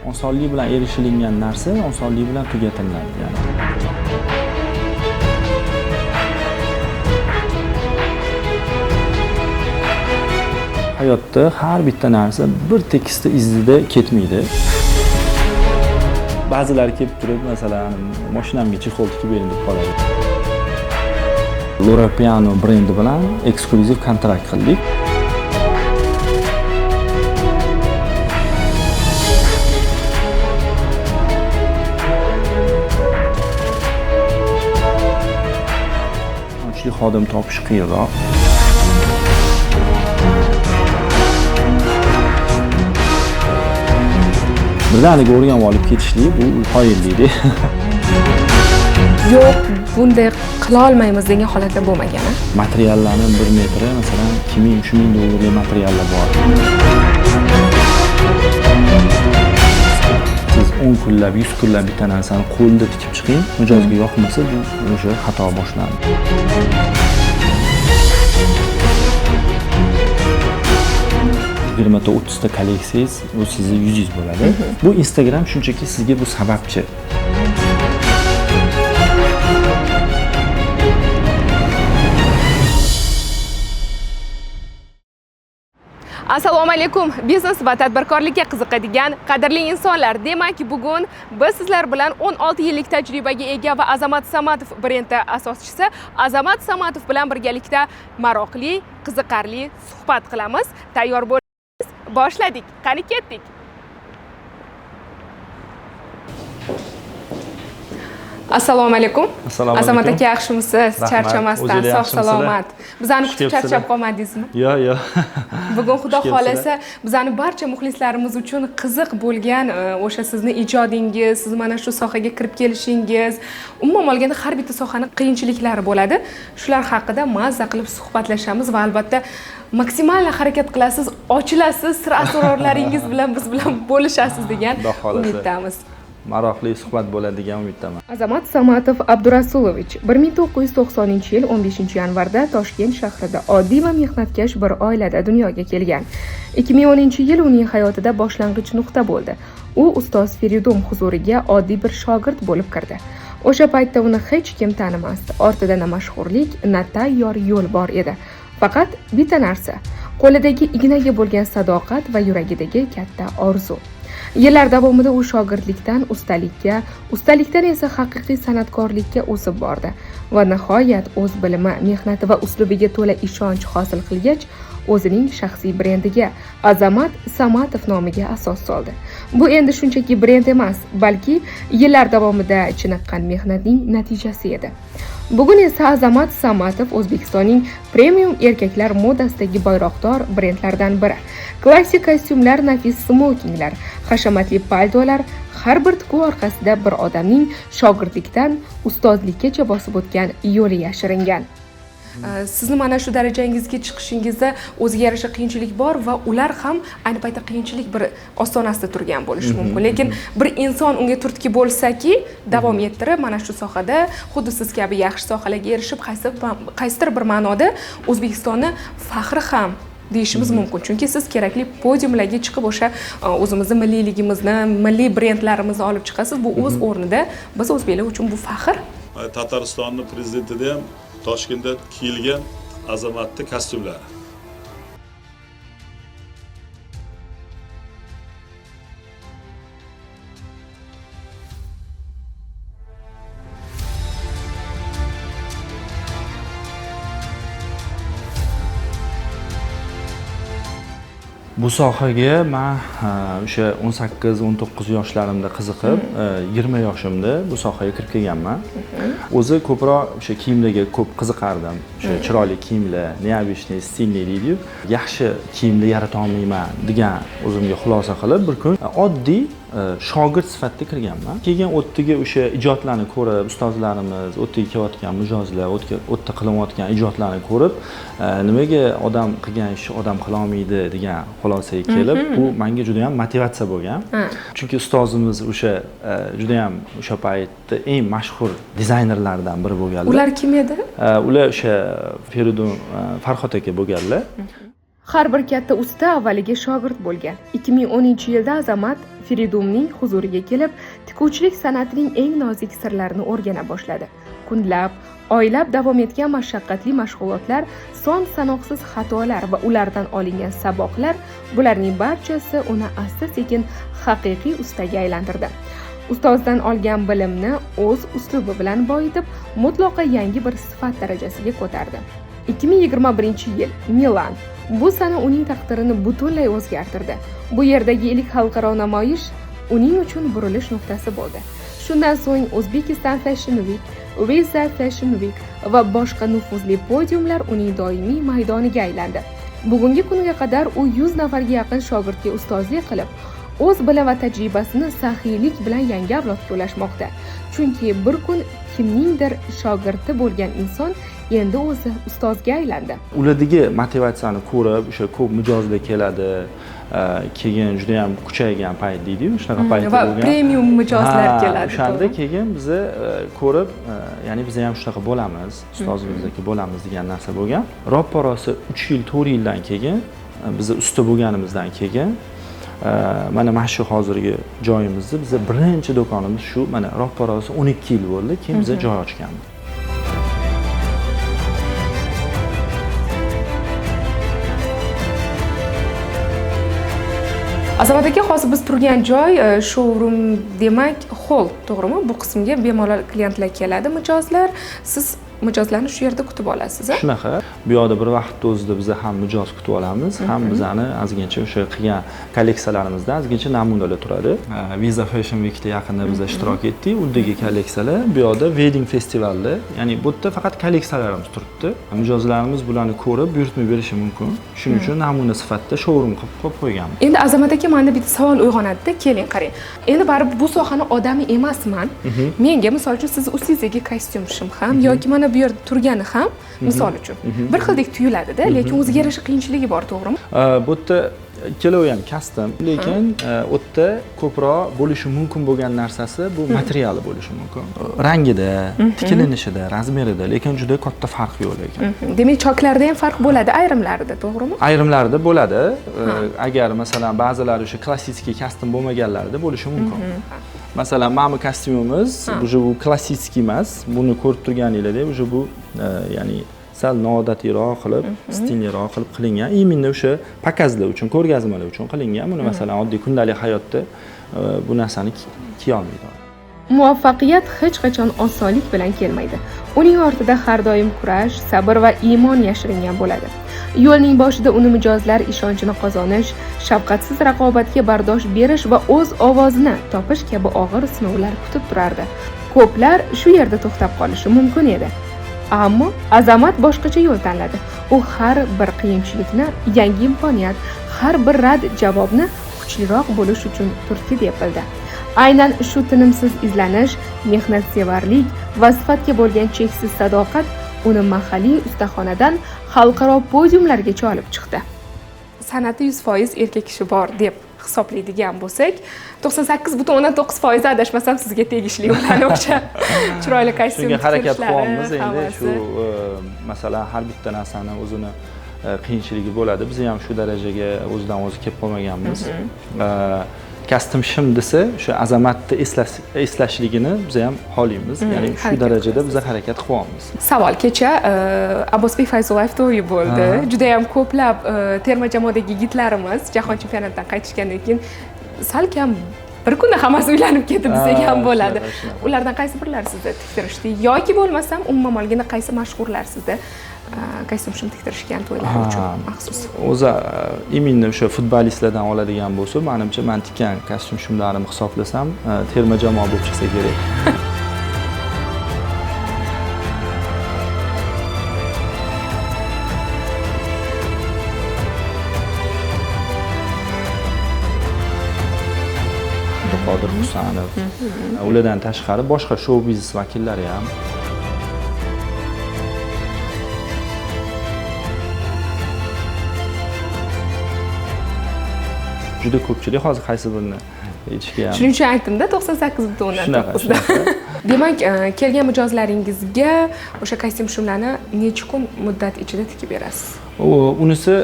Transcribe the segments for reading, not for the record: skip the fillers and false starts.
Osonlik bilan erishilgan narsa osonlik bilan tugatiladi yani. Hayotda har bitta narsa bir tekisda izida ketmaydi. Ba'zilari kelib turib, masalan, mashinamga chexol tikib bering deb qoladi. Lora Piano brendi bilan eksklyuziv kontrakt qildik. Ochlik xodim topish qiyinroq. Birdaniga o'rganib olib ketishlik bu qoyillikda. Yo'q, bunday qila olmaymiz degan holatda bo'lmagan. Materiallarni 1 metri, masalan, 2000-3000 dollarlik materiallar bor. Siz 10 kunlab, 100 kunlab bitta narsani qo'lda tikib chiqing, mijozga yoqmasa, bu o'sha xato boshlandi. Ta 30 ta kolleksiyangiz bu sizning yuzingiz bo'ladi. Bu Instagram shunchaki sizga bu sababchi. Assalomu alaykum. Biznes va tadbirkorlikka qiziqadigan qadrli insonlar. Demak, bugun biz sizlar bilan 16 yillik tajribaga ega va Azamat Samatov brendi asoschisi Azamat Samatov bilan birgalikda maroqli, qiziqarli suhbat qilamiz. Tayyor bo'ling. Boshladik. Qani ketdik. Assalomu alaykum. Azamat aka, yaxshimisiz? Charchamasdan, sog' salomat. Bizani kutib charchab qolmadingizmi? Yo'q. Bugun xudo xolasa bizani barcha muxlislarimiz uchun qiziq bo'lgan o'sha sizni ijodingiz, siz mana shu sohaga kirib kelishingiz, umuman olganda har bitta sohaning qiyinchiliklari bo'ladi. Shular haqida mazza qilib suhbatlashamiz va albatta maksimal harakat qilasiz, ochilasiz, sir asrorlaringiz bilan biz bilan bo'lishasiz degan umiddamiz. Maroqli suhbat bo'ladi degan umiddaman. Azamat Samatov Abdurasulovich 1990-yil 15-yanvarda Toshkent shahrida oddiy va mehnatkash bir oilada dunyoga kelgan. 2010-yil uning hayotida boshlang'ich nuqta bo'ldi. U ustoz Feridun huzuriga oddiy bir shogird bo'lib kirdi. O'sha paytda uni hech kim tanimasdi. Ortida na mashhurlik, na tayyor yo'l bor edi. Faqat bitta narsa: qo'lidagi ignaga bo'lgan sadoqat va yuragidagi katta orzu. Yillar davomida u shogirdlikdan ustalikka, ustalikdan esa haqiqiy san'atkorlikka o'sib bordi va nihoyat o'z bilimi, mehnati va uslubiga to'la ishonch hosil qilgach, o'zining shaxsiy brendiga Azamat Samatov nomiga asos soldi. Bu endi shunchaki brend emas, balki yillar davomida chiniqqan mehnatning natijasi edi. Bugun esa Azamat Samatov O'zbekistonning premium erkaklar modasidagi bayroqdor brendlardan biri. Klassik kostyumlar, nafis smokinglar, hashamatli paltolar, har bir tikuv orqasida bir odamning shogirdlikdan ustozlikkacha bosib o'tgan yo'li yashiringan. Sizni mana shu darajangizga chiqishingizda o'ziga yarasha qiyinchilik bor va ular ham ayni paytda qiyinchilik bir ostonasida turgan bo'lishi mumkin. Lekin bir inson unga turtki bo'lsa-ki, davom ettirib mana shu sohada xuddi siz kabi yaxshi sohalarga erishib, qaysidir bir ma'noda O'zbekistonni faxri ham deyishimiz mumkin. Chunki siz kerakli podiumlarga chiqib o'sha o'zimizni milliyligimizni, milliy brendlarimizni olib chiqasiz. Bu o'z o'rnida biz o'zbeklar uchun bu faxr. Tataristonning prezidentida ham Toshkentda kiyilgan azamatli kostyumlar. Bu sohaga men o'sha 18-19 yoshlarimda qiziqib, 20 yoshimda bu sohaga kirib kelganman. O'zi ko'proq o'sha kiyimlarga ko'p qiziqardim. O'sha chiroyli kiyimlar, neobычный, stilli deydi-yu. Yaxshi kiyimlar yarata olmayman degan o'zimga xulosa qilib, bir kun oddiy shogird sifatida kirganman. Keyin o'tdagi o'sha ijodlarni ko'rib, ustozlarimiz, o'tdagi kelayotgan mijozlar, o'tda qilayotgan ijodlarni ko'rib, nimaga odam qilgan ish odam qila olmaydi degan xulosaga kelib, bu menga juda ham motivatsiya bo'lgan. Chunki ustozimiz o'sha juda ham o'sha paytda eng mashhur dizaynerlardan biri bo'lganlar. Ular kim edi? Ular o'sha Feridun Farhod aka bo'lganlar. Har bir katta usta avvaliga shogird bo'lgan. 2010-yilda Azamat Feridumning huzuriga kelib, tikuvchilik san'atining eng nozik sirlarini o'rgana boshladi. Kunlab, oylab davom etgan mashaqqatli mashg'ulotlar, son sanoqsiz xatolar va ulardan olingan saboqlar, bularning barchasi uni asta-sekin haqiqiy ustaga aylantirdi. Ustozdan olgan bilimni o'z uslubi bilan boyitib, mutlaqo yangi bir sifat darajasiga ko'tardi. 2021-yil Milan. Bu sana uning taqdirini butunlay o'zgartirdi. Bu yerdagi ilk xalqaro namoyish uning uchun burilish nuqtasi bo'ldi. Shundan so'ng Uzbekistan Fashion Week, Visa Fashion Week va boshqa nufuzli podiumlar uning doimiy maydoniga aylandi. Bugungi kunga qadar u 100 nafarga yaqin shogirdga ustozlik qilib, o'z bilim va tajribasini saxiylik bilan yangi avlodga ulashmoqda. Chunki bir kun kimningdir shogirdi bo'lgan inson endi o'zi ustozga aylandi. Ulardagi motivatsiyani ko'rib, o'sha ko'p mijozlar keladi, keyin juda ham kuchaygan payt deydi-yu, shunaqa payt bo'lgan. Va premium mijozlar keladi. O'shanda keyin bizni ko'rib, ya'ni biz ham shunaqa bo'lamiz, ustozimizdagi bo'lamiz degan narsa bo'lgan. Roppa-rosa 3 yil, 4 yildan keyin biz usta bo'lganimizdan keyin mana shu hozirgi joyimizni biz birinchi do'konimiz shu mana roppa-rosa 12 yil bo'ldi, keyin biz joy ochganmiz. Azamat aka, hozir biz turgan joy showroom demak, hol, to'g'rimi? Bu qismga bemalol klientlar keladi, mijozlar. Siz mijozlarni shu yerda kutib olasiz. Shunaqa. Bu yoqda bir vaqtda o'zida biz ham mijoz kutib olamiz, ham bizani ozgincha o'sha qilgan kolleksiyalarimizda ozgincha namunalar turadi. Visa Fashion Week'da yaqinda biz ishtirok etdik. Undagi kolleksiyalar, bu yoqda Wedding festivalda, ya'ni bu yerda faqat kolleksiyalarimiz turibdi. Mijozlarimiz bularni ko'rib, buyurtma berishi mumkin. Shuning uchun namuna sifatida showroom qilib qo'yganmiz. Endi Azamat aka, menda bitta savol uyg'onadi-da, keling qarang. Endi baribir bu sohani odami emasman. Menga misol uchun siz ustingizdagi kostyum shim ham yoki mana bu yerda turgani ham misol uchun bir xildek tuyuladi-da, lekin o'ziga yarasha qiyinchiligi bor, to'g'rimi? Bu yerda ikkalovi ham custom, lekin u yerda ko'proq bo'lishi mumkin bo'lgan narsasi bu materiali bo'lishi mumkin. Rangida, tikilinishida, razmerida, lekin juda katta farq yo'q lekin. Demak, choklarda ham farq bo'ladi ayrimlarida, to'g'rimi? Ayrimlarida bo'ladi. Agar masalan ba'zilari o'sha klassik custom bo'lmaganlarida bo'lishi mumkin. Masalan, mana bu kostyumimiz, bu klassik emas. Buni ko'rib turganinglardek, bu ya'ni sal noodatiroq qilib, stilliroq qilib qilingan. Именно o'sha pokazlar uchun, ko'rgazmalar uchun qilingan. Buni masalan oddiy kundalik hayotda bu narsani kiya olmaydi. Muvaffaqiyat hech qachon osonlik bilan kelmaydi. Uning ortida har doim kurash, sabr va iymon yashiringan bo'ladi. Yo'lning boshida uni mijozlar ishonchini qozonish, shafqatsiz raqobatga bardosh berish va o'z ovozini topish kabi og'ir sinovlar kutib turardi. Ko'plar shu yerda to'xtab qolishi mumkin edi. Ammo Azamat boshqacha yo'l tanladi. U har bir qiyinchilikni yangi imkoniyat, har bir rad javobni kuchliroq bo'lish uchun turtki deb bildi. Aynan shu tinimsiz izlanish, mehnatsevarlik va sifatga bo'lgan cheksiz sadoqat uni mahalliy ustaxonadan xalqaro podiumlargacha olib chiqdi. San'ati 100% erkak kishi bor deb hisoblaydigan bo'lsak, 98.9% adashmasam sizga tegishli bo'ladi o'sha chiroyli kostyum tikishlari. Shunga harakat qilyapmiz endi shu masalan har bitta narsani o'zini qiyinchiligi bo'ladi. Biz ham shu darajaga o'zidan o'zi kelib qolmaganmiz. Kostyum shim desa, o'sha Azamatni eslashligini biz ham xohlaymiz. Ya'ni shu darajada biz harakat qilyapmiz. Savol, kecha Abbosbek Fayzullayev to'yi bo'ldi. Juda ham ko'plab terma jamoadagi yigitlarimiz jahon chempionatidan qaytishgandan keyin salkam bir kunda hammasi uylanib ketdi desak ham bo'ladi. Ulardan qaysi birlari sizda tiktirishdi yoki bo'lmasam umuman olganda qaysi mashhurlar sizda kostyum shim tiktirishgan to'ylar uchun maxsus? O'zi именно o'sha futbolistlardan oladigan bo'lsa, menimcha men tikkan kostyum shimlarimni hisoblasam, terma jamoa bo'lib chiqsa kerak. Qodir Husanov. Ulardan tashqari boshqa shou biznes vakillari ham. juda ko'pchilik hozir qaysi birini aytishga ham. Shuning uchun aytdim-da 98.9 Shunaqa. Demak, kelgan mijozlaringizga o'sha kostyum shimlarni necha kun muddat ichida tikib berasiz? Unisi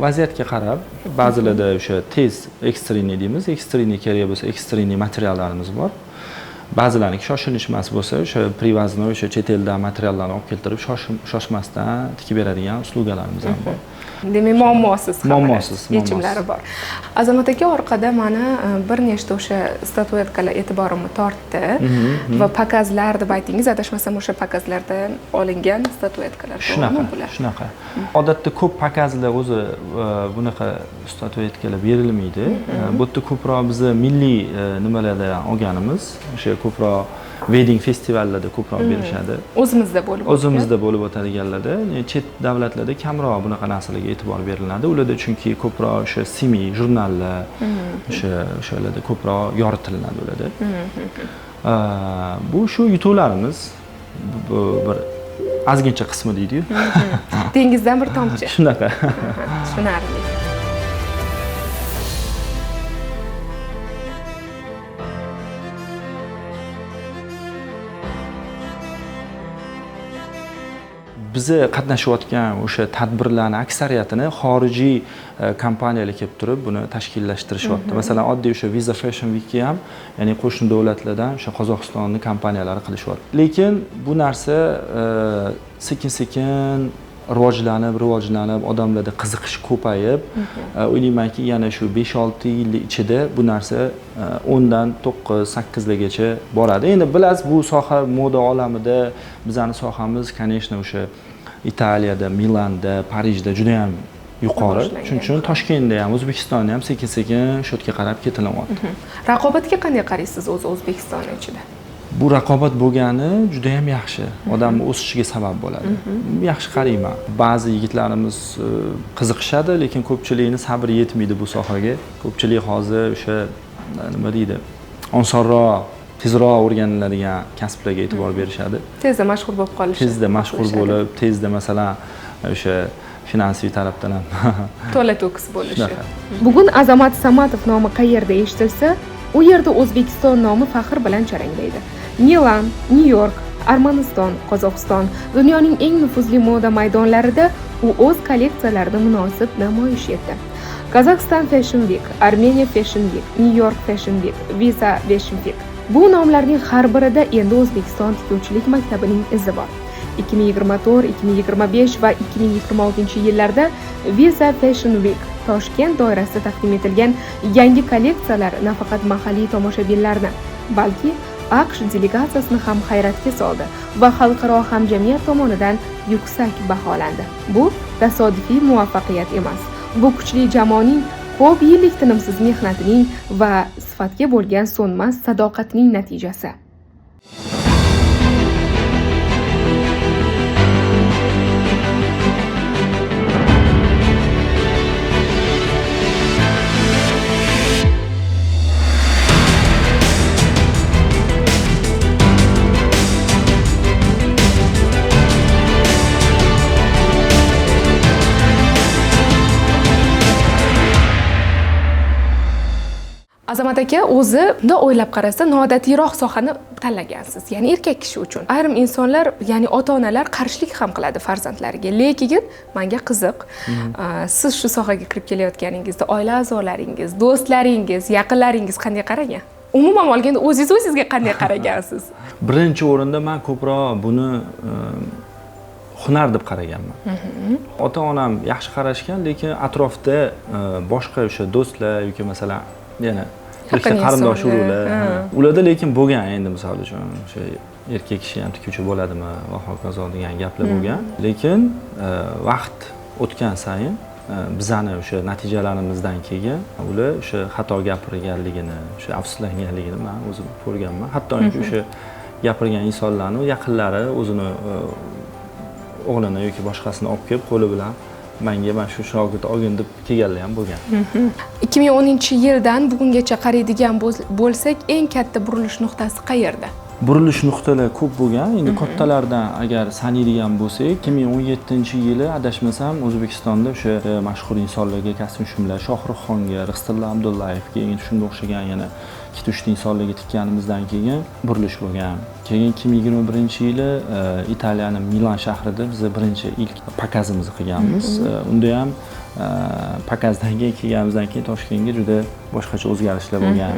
vaziyatga qarab, ba'zilarda o'sha tez ekstreniy deymiz, ekstreniy kerak bo'lsa, ekstreniy materiallarimiz bor. Ba'zilarniki shoshilish emas bo'lsa, o'sha privoznoy o'sha chet eldan materiallarni olib keltirib shoshmasdan tikib beradigan uslugalarimiz ham bor. Demak, muammosiz yechimlari bor. Azamat aka orqada mana bir nechta o'sha statuetkalar e'tiborimni tortdi va pakazlar deb aytingiz, adashmasam o'sha pakazlardan olingan statuetkalar. Shunaqa. Odatda ko'p pakazlar o'zi bunaqa statuetkalar berilmaydi. Bu yerda ko'proq biz milliy nimalardan olganimiz, o'sha ko'proq wedding festivallarda ko'proq berishadi. O'zimizda bo'lib o'tadiganlarda, chet davlatlarda kamroq bunaqa narsalarga e'tibor beriladi. Ularda chunki ko'proq o'sha simiy jurnallar, o'shalarda ko'proq yoritiladi ularda. Bu shu yutuqlarimiz bir ozgincha qismi deydi-yu. Dengizdan bir tomchi. Shunaqa. Tushunarli. Bizi qatnashayotgan o'sha tadbirlarning aksariyatini xorijiy kompaniyalar kelib turib buni tashkillashtirishyapti. Masalan, oddiy o'sha Visa Fashion Week ham, ya'ni qo'shni davlatlardan o'sha Qozog'istonning kompaniyalari qilishyapti. Lekin bu narsa sekin-sekin rivojlanib, odamlarda qiziqish ko'payib, o'ylaymanki, yana shu 5-6 yil ichida bu narsa 10 dan 9-8 largacha boradi. Endi bilasiz, bu soha moda olamida bizning sohamiz, конечно, o'sha Italiyada, Milanda, Parijda juda ham yuqori. Shuning uchun Toshkentda ham, O'zbekistonda ham sekin-sekin shu yerga qarab ketilyapti. Raqobatga qanday qaraysiz o'zi O'zbekiston ichida? Bu raqobat bo'lgani juda ham yaxshi, odamning o'sishiga sabab bo'ladi. Yaxshi qarayman. Ba'zi yigitlarimiz qiziqishadi, lekin ko'pchilikni sabri yetmaydi bu sohaga. Ko'pchilik hozir o'sha nima deydi, osonroq, tezroq o'rganiladigan kasblarga e'tibor berishadi. Tezda mashhur bo'lib qolish. Tezda mashhur bo'lib, tezda masalan o'sha finansiy tarafdan ham to'la to'kis bo'lishi. Bugun Azamat Samatov nomi qayerda eshitilsa, u yerda O'zbekiston nomi faxr bilan charanglaydi. Milan, Nyu-York, Armaniston, Qozog'iston, dunyoning eng nufuzli moda maydonlarida u o'z kolleksiyalarini munosib namoyish etdi. Kazakhstan Fashion Week, Armenia Fashion Week, New York Fashion Week, Visa Fashion Week. Bu nomlarning har birida endi O'zbekiston tikuvchilik maktabining izi bor. 2024, 2025 va 2026-yillarda Visa Fashion Week Toshkent doirasida taqdim etilgan yangi kolleksiyalar nafaqat mahalliy tomoshabinlarni, balki AQSh delegatsiyasini ham hayratga soldi va xalqaro hamjamiyat tomonidan yuksak baholandi. Bu tasodifiy muvaffaqiyat emas. Bu kuchli jamoaning ko'p yillik tinimsiz mehnatining va sifatga bo'lgan so'nmas sadoqatining natijasi. Azamat aka o'zi bunda o'ylab qarasa noodatiyroq sohani tanlagansiz. Ya'ni erkak kishi uchun. Ayrim insonlar, ya'ni ota-onalar qarshilik ham qiladi farzandlariga. Lekin menga qiziq. Siz shu sohaga kirib kelayotganingizda oila a'zolaringiz, do'stlaringiz, yaqinlaringiz qanday qaragan? Umuman olganda o'zingizga qanday qaragansiz? Birinchi o'rinda men ko'proq buni hunar deb qaraganman. Ota-onam yaxshi qarashgan, lekin atrofda boshqa o'sha do'stlar yoki masalan yana qarindosh urug'lar, ularda lekin bo'lgan, endi misol uchun o'sha erkak kishi ham tikuvchi bo'ladimi va hokazo degan gaplar bo'lgan. Lekin vaqt o'tgan sayin bizani o'sha natijalarimizdan keyin ular o'sha xato gapirganligini, o'sha afsuslanganligini men o'zim ko'rganman. Hattoki o'sha gapirgan insonlarning yaqinlari o'zini o'g'lini yoki boshqasini olib kelib qo'li bilan menga mana shu shogird olgin deb kelganlar ham bo'lgan. 2010-yildan bugungacha qaraydigan bo'lsak, eng katta burilish nuqtasi qayerda? burilish nuqtalari ko'p bo'lgan. Endi kattalardan agar sanaydigan bo'lsak, 2017-yili adashmasam O'zbekistonda o'sha mashhur insonlarga kostyum shimlar, Shohruxxonga, Rixsitilla Abdullayevga, endi shunga o'xshagan yana 2-3 insonlarga tikkanimizdan keyin burilish bo'lgan. Keyin 2021-yili Italiyaning Milan shahrida biz birinchi ilk pakazimizni qilganmiz. Unda ham pakazdan keyin kelganimizdan keyin Toshkentga juda boshqacha o'zgarishlar bo'lgan.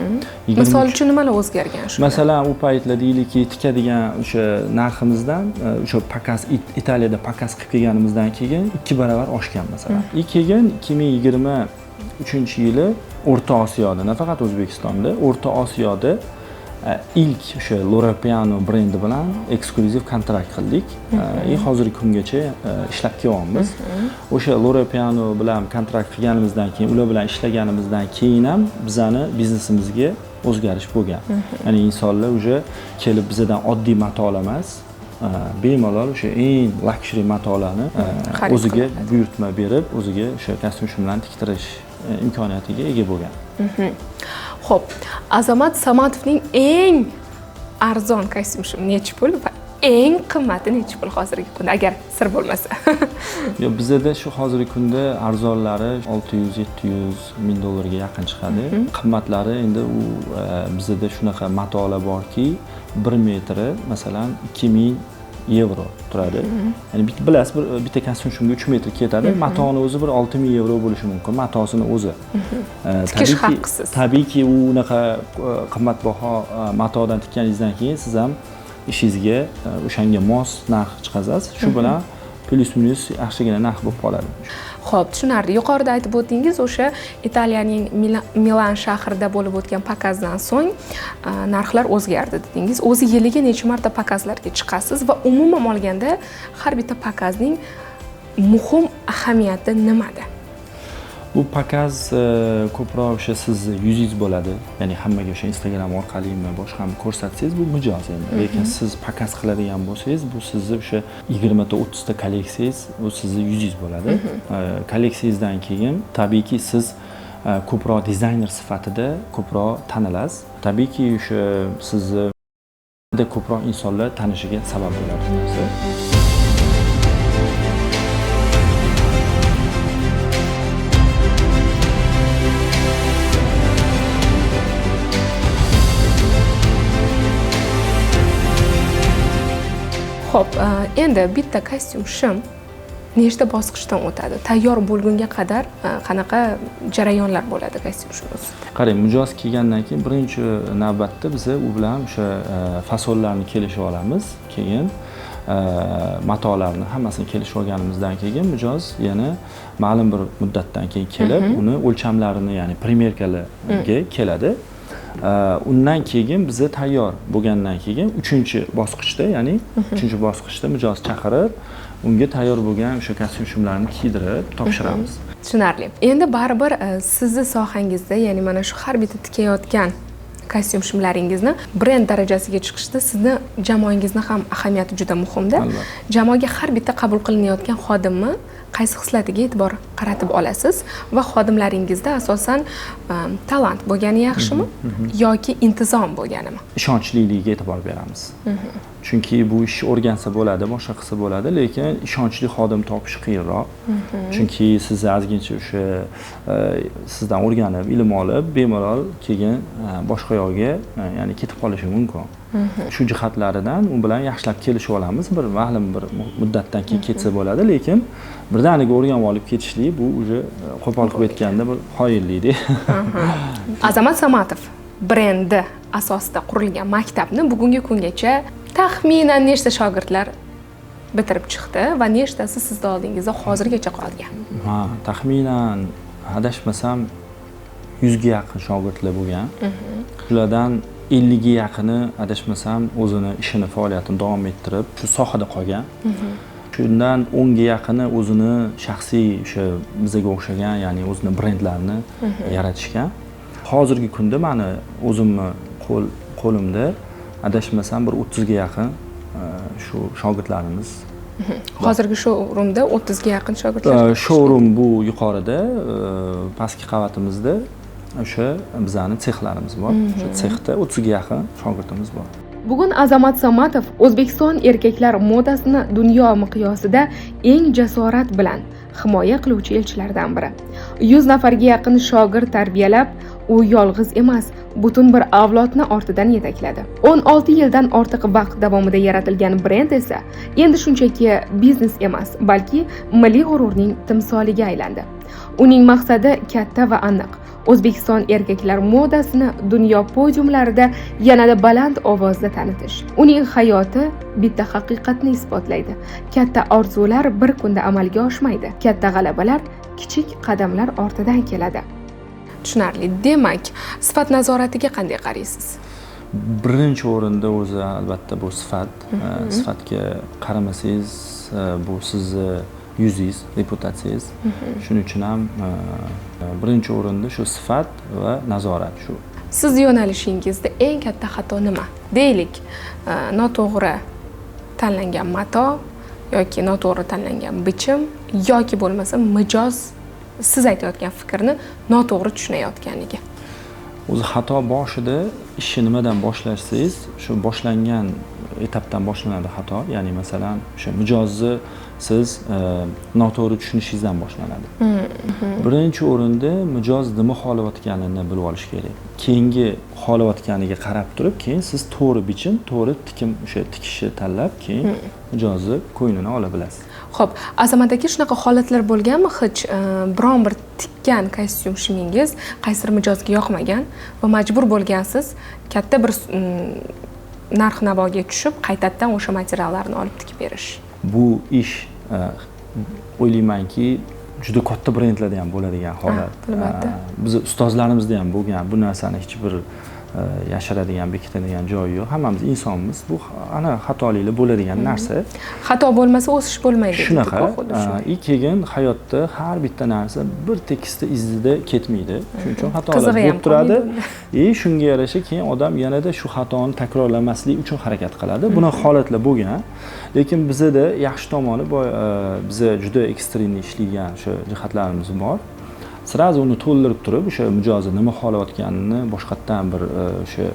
Misol uchun nimalar o'zgargan shu? Masalan, u paytlar deylikki tikadigan o'sha narximizdan o'sha pakaz Italiyada pakaz qilib kelganimizdan keyin 2 barobar oshgan masalan. Keyin 2023-yili O'rta Osiyoda, nafaqat O'zbekistonda, O'rta Osiyoda ilk o'sha L'Orepiano brendi bilan eksklyuziv kontrakt qildik. Hozirgi kungacha ishlab kelyapmiz. O'sha L'Orepiano bilan kontrakt qilganimizdan keyin, ular bilan ishlaganimizdan keyin ham bizning biznesimizga o'zgarish bo'lgan. Ya'ni insonlar o'sha kelib bizdan oddiy matolar emas, bemalol o'sha eng luxury matolarni o'ziga buyurtma berib, o'ziga o'sha kostyum shimlarni tiktirish imkoniyatiga ega bo'lgan. Xo'p, Azamat Samatovning eng arzon kostyum shimi necha pul va eng qimmati necha pul hozirgi kunda, agar sir bo'lmasa? Yo, bizda shu hozirgi kunda arzonlari 600-700 ming dollarga yaqin chiqadi. Qimmatlari endi u bizda shunaqa matolar borki, 1 metri masalan 2000 yevro turadi. Ya'ni bilasiz, bitta kostyum shimga 3 metr ketadi. Matoni o'zi bir 6000 yevro bo'lishi mumkin, matosini o'zi. Tikish haqqisiz. Tabiiyki, u unaqa qimmatbaho matodan tikkaningizdan keyin siz ham ishingizga o'shanga mos narx chiqazasiz. Shu bilan plus minus yaxshigina narx bo'lib qoladi. Xo'p, tushunarli. Yuqorida aytib o'tdingiz, o'sha Italiyaning Milan shahrida bo'lib o'tgan pakazdan so'ng narxlar o'zgardi dedingiz. O'zi yiliga necha marta pakazlarga chiqasiz va umuman olganda har bitta pakazning muhim ahamiyati nimada? Bu pakaz ko'proq o'sha sizni yuzingiz bo'ladi. Ya'ni hammaga o'sha Instagram orqalimi, boshqami ko'rsatsangiz bu mijoz endi. Lekin siz pakaz qiladigan bo'lsangiz, bu sizni o'sha 20 ta 30 ta kolleksiyangiz, bu sizni yuzingiz bo'ladi. Kolleksiyangizdan keyin tabiiyki siz ko'proq dizayner sifatida ko'proq tanilasiz. Tabiiyki o'sha sizni ko'proq insonlar tanishiga sabab bo'ladi bu narsa. Xo'p, endi bitta kostyum shim nechta bosqichdan o'tadi? Tayyor bo'lgunga qadar qanaqa jarayonlar bo'ladi kostyum shim ustida? Qarang, mijoz kelgandan keyin birinchi navbatda biz u bilan o'sha fasonlarni kelishib olamiz. Keyin matolarni hammasini kelishib olganimizdan keyin mijoz yana ma'lum bir muddatdan keyin kelib, uni o'lchamlarini, ya'ni primerkalarga keladi. Undan keyin biza tayyor bo'lgandan keyin 3-bosqichda, ya'ni 3-bosqichda mijoz chaqirib, unga tayyor bo'lgan o'sha kostyum shimlarni kiydirib topshiramiz. Tushunarli. Endi baribir sizni sohangizda, ya'ni mana shu har bitta tikayotgan kostyum shimlaringizni brend darajasiga chiqishda sizni jamoangizni ham ahamiyati juda muhimda. Jamoaga har bitta qabul qilinayotgan xodimni qaysi xislatiga e'tibor qaratib olasiz va xodimlaringizda asosan talant bo'lgani yaxshimi yoki intizom bo'lganimi? Ishonchlilikka e'tibor beramiz. Chunki bu ishni o'rgansa bo'ladi, boshqa qilsa bo'ladi, lekin ishonchli xodim topish qiyinroq. Chunki siz ozgincha o'sha sizdan o'rganib, ilm olib, bemalol keyin boshqa yo'lga, ya'ni ketib qolishi mumkin. Shu jihatlaridan u bilan yaxshilab kelishib olamiz. Bir ma'lum bir muddatdan keyin ketsa bo'ladi, lekin birdaniga o'rganib olib ketishlik bu уже qo'pol qilib aytganda bir xoinlikda. Azamat Samatov brendi asosida qurilgan maktabni bugungi kungacha taxminan nechta shogirdlar bitirib chiqdi va nechtasi sizning oldingizda hozirgacha qolgan? Taxminan adashmasam 100 ga yaqin shogirdlar bo'lgan. Ulardan 50 ga yaqini adashmasam o'zini ishini, faoliyatini davom ettirib shu sohada qolgan. Shundan 10 ga yaqini o'zini shaxsiy o'sha bizga o'xshagan, ya'ni o'zini brendlarini yaratishgan. Hozirgi kunda meni o'zimni qo'limda adashmasam bir 30 ga yaqin shu shogirdlarimiz. Hozirgi showroomda 30 ga yaqin shogirdlar. Showroom bu yuqorida, pastki qavatimizda o'sha bizning sexlarimiz bor. O'sha sexda 30 ga yaqin shogirdimiz bor. Bugun Azamat Samatov O'zbekiston erkaklar modasini dunyo miqyosida eng jasorat bilan himoya qiluvchi elchilardan biri. 100 nafarga yaqin shogird tarbiyalab, u yolg'iz emas, butun bir avlodni ortidan yetakladi. 16 yildan ortiq vaqt davomida yaratilgan brend esa endi shunchaki biznes emas, balki milliy g'ururning timsoliga aylandi. Uning maqsadi katta va aniq. O'zbekiston erkaklar modasini dunyo podiumlarida yanada baland ovozda tanitish. Uning hayoti bitta haqiqatni isbotlaydi. Katta orzular bir kunda amalga oshmaydi. Katta g'alabalar kichik qadamlar ortidan keladi. Tushunarli. Demak, sifat nazoratiga qanday qaraysiz? Birinchi o'rinda o'zi albatta bu sifat. Sifatga qaramasangiz, bu sizni yuzingiz, reputatsiyangiz. Shuning uchun ham birinchi o'rinda shu sifat va nazorat shu. Siz yo'nalishingizda eng katta xato nima? Deylik, noto'g'ri tanlangan mato yoki noto'g'ri tanlangan bichim yoki bo'lmasa mijoz siz aytayotgan fikrni noto'g'ri tushunayotganligi. O'zi xato boshida ishni nimadan boshlasangiz, shu boshlangan etapdan boshlanadi xato. Ya'ni masalan, o'sha mijozni siz noto'g'ri tushunishingizdan boshlanadi. Birinchi o'rinda mijoz nima xohlayotganini bilib olish kerak. Keyingi xohlayotganiga qarab turib, keyin siz to'g'ri bichim, to'g'ri tikim, o'sha tikishni tanlab, keyin mijozni ko'nglini ola bilasiz. Xo'p, Azamat aka, shunaqa holatlar bo'lganmi? Hech biron bir tikkan kostyum shimingiz qaysi mijozga yoqmagan va majbur bo'lgansiz katta bir narx-navoga tushib, qaytadan o'sha materiallarni olib tikib berish. Bu ish o'ylaymanki, juda katta brendlarda ham bo'ladigan holat. Biz ustozlarimizda ham bo'lgan. Bu narsani hech bir yashiradigan, bekitadigan joyi yo'q. Hammamiz insonmiz. Bu ana xatoliklar bo'ladigan narsa. Xato bo'lmasa o'sish bo'lmaydi. Shunaqa. Keyin hayotda har bitta narsa bir tekisda izida ketmaydi. Shuning uchun xatolar bo'lib turadi. Shunga yarasha keyin odam yanada shu xatoni takrorlamaslik uchun harakat qiladi. Bunaqa holatlar bo'lgan. Lekin bizda yaxshi tomoni biz juda ekstremni ishlaygan shu jihatlarimiz bor. Sirazi uni to'ldirib turib, o'sha mijozni nima xohlayotganini boshqatdan bir o'sha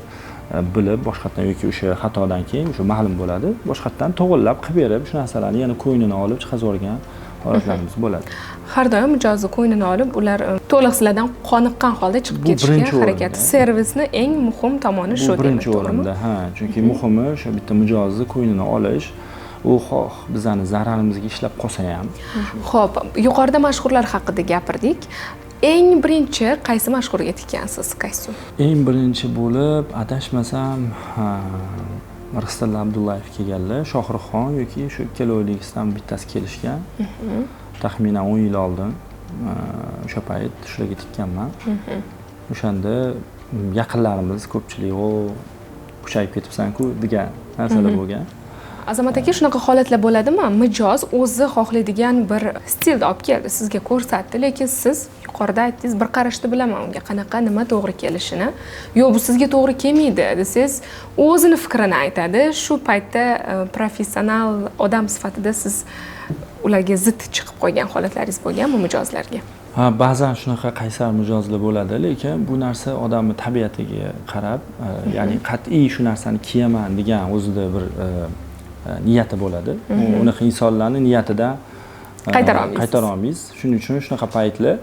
bilib, boshqatdan yoki o'sha xatodan keyin o'sha ma'lum bo'ladi. Boshqatdan to'g'irlab qilib berib, shu narsalarni yana ko'nglini olib chiqazorgan holatlarimiz bo'ladi. Har doim mijozni ko'nglini olib, ular to'liq sizlardan qoniqqan holda chiqib ketishga harakat. Servisni eng muhim tomoni shu demak, birinchi o'rinda, chunki muhimi o'sha bitta mijozni ko'nglini olish. U bizani zararimizga ishlab qolsa ham. Xo'p, yuqorida mashhurlar haqida gapirdik. Eng birinchi qaysi mashhurga tikkansiz kostyum? Eng birinchi bo'lib, adashmasam, Rixsitilla Abdullayev kelganlar, Shohruxxon yoki shu ikkaloviligisidan bittasi kelishgan. Taxminan 10 yil oldin o'sha payt shularga tikkanman. O'shanda yaqinlarimiz ko'pchilik kuchayib ketibsan-ku degan narsalar bo'lgan. Azamat aka, shunaqa holatlar bo'ladimi? Mijoz o'zi xohlaydigan bir stilni olib keldi, sizga ko'rsatdi, lekin siz yuqorida aytdingiz, bir qarashda bilaman unga qanaqa nima to'g'ri kelishini. Yo'q, bu sizga to'g'ri kelmaydi desangiz, o'zini fikrini aytadi. Shu paytda professional odam sifatida siz ularga zid chiqib qo'ygan holatlaringiz bo'lganmi mijozlarga? Ba'zan shunaqa qaysar mijozlar bo'ladi, lekin bu narsa odamning tabiatiga qarab, ya'ni qat'iy shu narsani kiyaman degan o'zida bir niyati bo'ladi. Unaqa insonlarning niyatidan qaytara olmaysiz. Shuning uchun shunaqa paytlar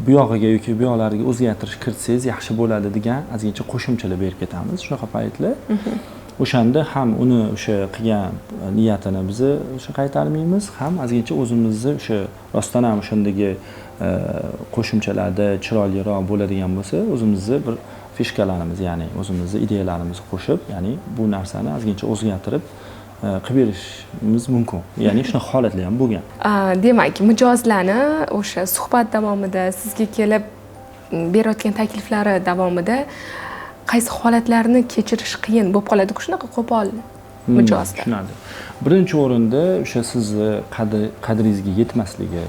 bu yog'iga yoki bu yoqlariga o'zgartirish kiritsangiz yaxshi bo'ladi degan ozgincha qo'shimchalar berib ketamiz. Shunaqa paytlar o'shanda ham uni o'sha qilgan niyatini biz o'sha qaytarmaymiz, ham ozgincha o'zimizni o'sha rostdan ham o'shandagi qo'shimchalarda chiroyliroq bo'ladigan bo'lsa, o'zimizni bir fishkalarimiz, ya'ni o'zimizni ideyalarimizni qo'shib, ya'ni bu narsani ozgincha o'zgartirib qilib berishimiz mumkin. Ya'ni shunaqa holatlar ham bo'lgan. Demak, mijozlarni o'sha suhbat davomida sizga kelib berayotgan takliflari davomida qaysi holatlarni kechirish qiyin bo'lib qoladi-ku shunaqa qo'pol mijozlar? Tushunadi. Birinchi o'rinda o'sha sizni qadringizga yetmasligi,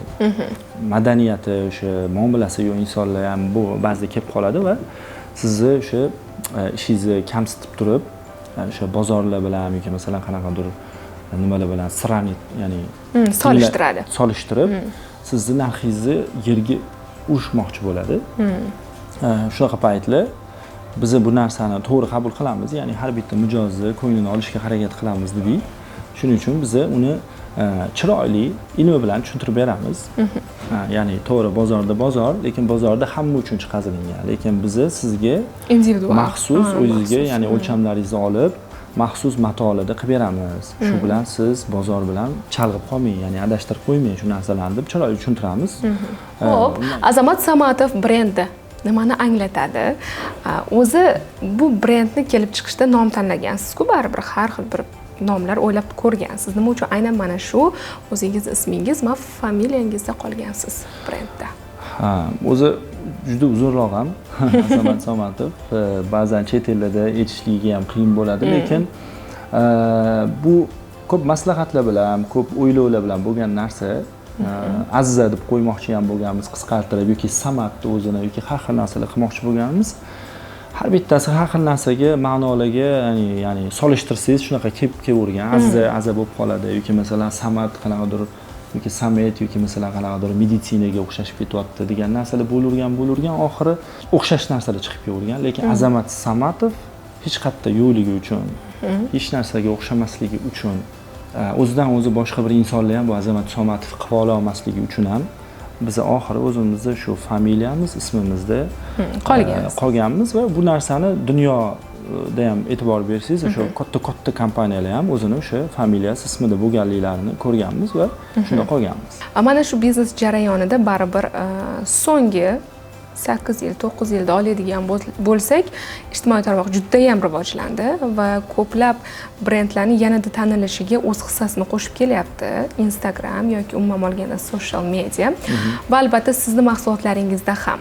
madaniyati, o'sha muomalasi yo'q insonlar ham bu ba'zida kelib qoladi va sizni o'sha ishingizni kamsitib turib, o'sha bozorlar bilan yoki masalan qanaqadir nimalar bilan sranit, ya'ni solishtirib, sizni narxingizni yerga urishmoqchi bo'ladi. Shunaqa paytlar biz bu narsani to'g'ri qabul qilamiz, ya'ni har bitta mijozning ko'nglini olishga harakat qilamiz dedik. Shuning uchun biz uni chiroyli ilmi bilan tushuntirib beramiz. Ya'ni to'g'ri bozorda bozor, lekin bozorda hamma uchun chiqazilingan. Lekin biz sizga individual maxsus o'zingizga, ya'ni o'lchamlaringizni olib, maxsus matolarda qilib beramiz. Shu bilan siz bozor bilan chalg'ib qolmang, ya'ni adashtirib qo'ymang shu narsalarni deb chiroyli tushuntiramiz. Xo'p, Azamat Samatov brendi nimani anglatadi? O'zi bu brendni kelib chiqishda nom tanlagansiz-ku, baribir har xil bir nomlar o'ylab ko'rgansiz. Nima uchun aynan mana shu o'zingiz ismingiz va familiyangizda qolgansiz brendda? O'zi juda uzunroq ham Azamat Samatov. Ba'zan chet ellarda aytishligi ham qiyin bo'ladi, lekin bu ko'p maslahatlar bilan, ko'p o'ylovlar bilan bo'lgan narsa. Aziza deb qo'ymoqchi ham bo'lganmiz, qisqartirib yoki Samatni o'zini yoki har xil narsalar qilmoqchi bo'lganmiz. Har bittasi har xil narsaga, ma'nolarga, ya'ni solishtirsangiz shunaqa kelavergan. Aziza bo'lib qoladi yoki masalan Samat qanaqadir yoki Samet yoki masalan qanaqadir meditsinaga o'xshashib ketyapti degan narsalar bo'lavergan, oxiri o'xshash narsalar chiqib kelavergan. Lekin Azamat Samatov hech qayerda yo'qligi uchun, hech narsaga o'xshamasligi uchun, o'zidan o'zi boshqa bir insonlar ham bu Azamat Samatov qilib ola olmasligi uchun ham biz oxiri o'zimizni shu familiyamiz, ismimizda qolganmiz va bu narsani dunyoda ham e'tibor bersangiz, o'sha katta kompaniyalar ham o'zini o'sha familiyasi ismida bo'lganliklarini ko'rganmiz va shunda qolganmiz. Mana shu biznes jarayonida baribir so'nggi 8 yil, 9 yilda oladigan bo'lsak, ijtimoiy tarmoq juda ham rivojlandi va ko'plab brendlarning yanada tanilishiga o'z hissasini qo'shib kelyapti. Instagram yoki umuman olganda social media va albatta sizning mahsulotlaringizda ham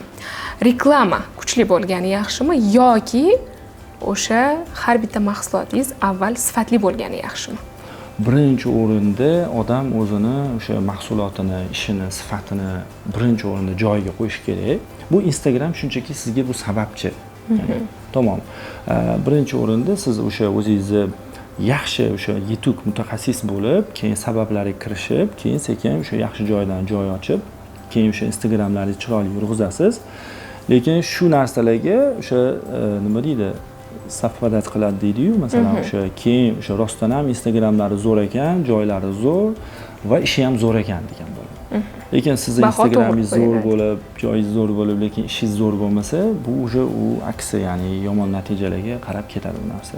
reklama kuchli bo'lgani yaxshimi yoki o'sha har bitta mahsulotingiz avval sifatli bo'lgani yaxshimi? Birinchi o'rinda odam o'zini o'sha mahsulotini, ishini, sifatini birinchi o'rinda joyiga qo'yish kerak. Bu Instagram shunchaki sizga bu sababchi. Tamom. Birinchi o'rinda siz o'sha o'zingizni yaxshi o'sha yetuk mutaxassis bo'lib, keyin sabablarga kirishib, keyin sekin o'sha yaxshi joydan joy ochib, keyin o'sha Instagramlaringizni chiroyli yurg'izasiz. Lekin shu narsalarga o'sha nima deydi? Safvadat qiladi deydi-yu, masalan o'sha keyin o'sha rostdan ham Instagramlari zo'r ekan, joylari zo'r va ishi ham zo'r ekan degan bo'ladi. Lekin sizning Instagramingiz zo'r bo'lib, joyingiz zo'r bo'lib, lekin ishingiz zo'r bo'lmasa, bu o'sha u aksi, ya'ni yomon natijalarga qarab ketadi bu narsa.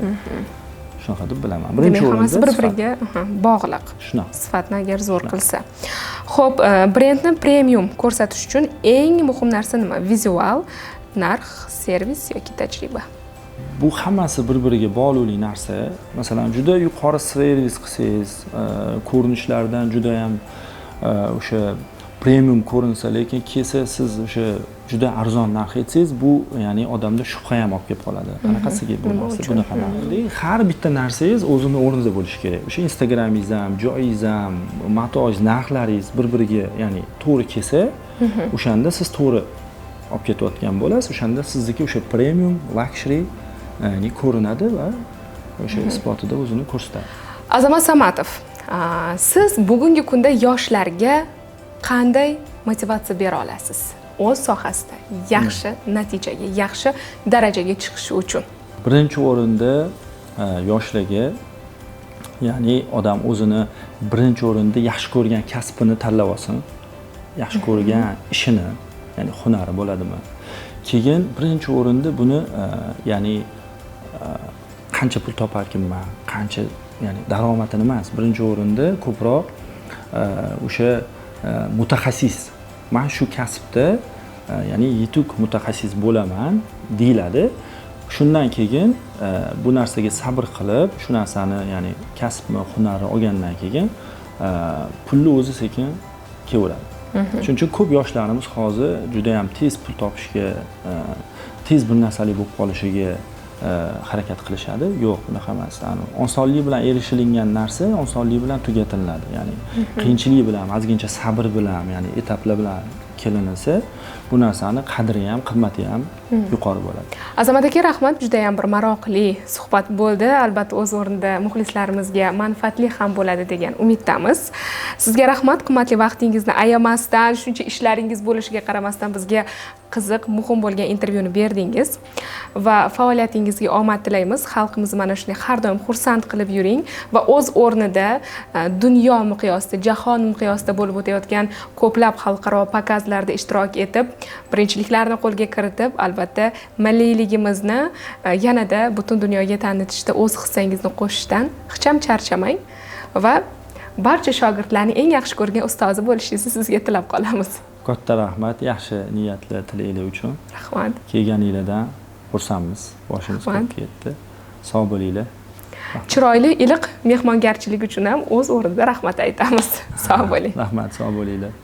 Shunaqa deb bilaman. Birinchi o'rinda hammasi bir-biriga bog'liq. Shunaqa. Sifatni agar zo'r qilsa. Xo'p, brendni premium ko'rsatish uchun eng muhim narsa nima? Vizual, narx, servis yoki tajriba? Bu hammasi bir-biriga bog'liq narsa. Masalan, juda yuqori servis qilsangiz, ko'rinishlardan juda ham o'sha premium ko'rinsa, lekin kelsa siz o'sha juda arzon narx aytsangiz, bu ya'ni odamda shubha ham olib kelib qoladi. Qanaqasiga bo'lmasa bunaqa narx. Har bitta narsangiz o'zini o'rnida bo'lishi kerak. O'sha Instagramingiz ham, joyingiz ham, matoingiz, narxlaringiz bir-biriga ya'ni to'g'ri kelsa, o'shanda siz to'g'ri olib ketayotgan bo'lasiz. O'shanda sizniki o'sha premium, luxury ya'ni ko'rinadi va o'sha isbotida o'zini ko'rsatadi. Azamat Samatov, siz bugungi kunda yoshlarga qanday motivatsiya bera olasiz? O'z sohasida yaxshi natijaga, yaxshi darajaga chiqishi uchun. Birinchi o'rinda yoshlarga, ya'ni odam o'zini birinchi o'rinda yaxshi ko'rgan kasbini tanlab olsin. Yaxshi ko'rgan ishini, ya'ni hunari bo'ladimi? Keyin birinchi o'rinda buni ya'ni qancha pul toparkinman, qancha ya'ni daromadini emas, birinchi o'rinda ko'proq o'sha mutaxassis, men shu kasbda ya'ni yetuk mutaxassis bo'laman deyiladi. Shundan keyin bu narsaga sabr qilib, shu narsani ya'ni kasbni, hunarni olgandan keyin pulni o'zi sekin kelaveradi. Shuning uchun ko'p yoshlarimiz hozir juda ham tez pul topishga, tez bir narsalik bo'lib qolishiga harakat qilishadi. Yo'q, bunaqa emas. Osonlik bilan erishilingan narsa osonlik bilan tugatiladi. Ya'ni qiyinchilik bilan, ozgincha sabr bilan, ya'ni etaplar bilan kelinsa, bu narsani qadri ham, qimmati ham yuqori bo'ladi. Azamat aka, rahmat, juda ham bir maroqli suhbat bo'ldi. Albatta o'z o'rnida muxlislarimizga manfaatli ham bo'ladi degan umiddamiz. Sizga rahmat, qimmatli vaqtingizni ayamasdan, shuncha ishlaringiz bo'lishiga qaramasdan bizga qiziq, muhim bo'lgan intervyuni berdingiz va faoliyatingizga omad tilaymiz. Xalqimizni mana shunday har doim xursand qilib yuring va o'z o'rnida dunyo miqyosida, jahon miqyosida bo'lib o'tayotgan ko'plab xalqaro pokazlarda ishtirok etib, birinchiliklarni qo'lga kiritib, albatta milliyligimizni yanada butun dunyoga tanitishda o'z hissangizni qo'shishdan hech ham charchamang va barcha shogirdlarning eng yaxshi ko'rgan ustozi bo'lishingizni sizga tilab qolamiz. Katta rahmat, yaxshi niyatli tilaklar uchun. Rahmat. Kelganingizdan xursandmiz. Boshimiz ko'p ketdi. Sog' bo'linglar. Chiroyli, iliq mehmongarchilik uchun ham o'z o'rnida rahmat aytamiz. Sog' bo'ling. Rahmat, sog' bo'linglar.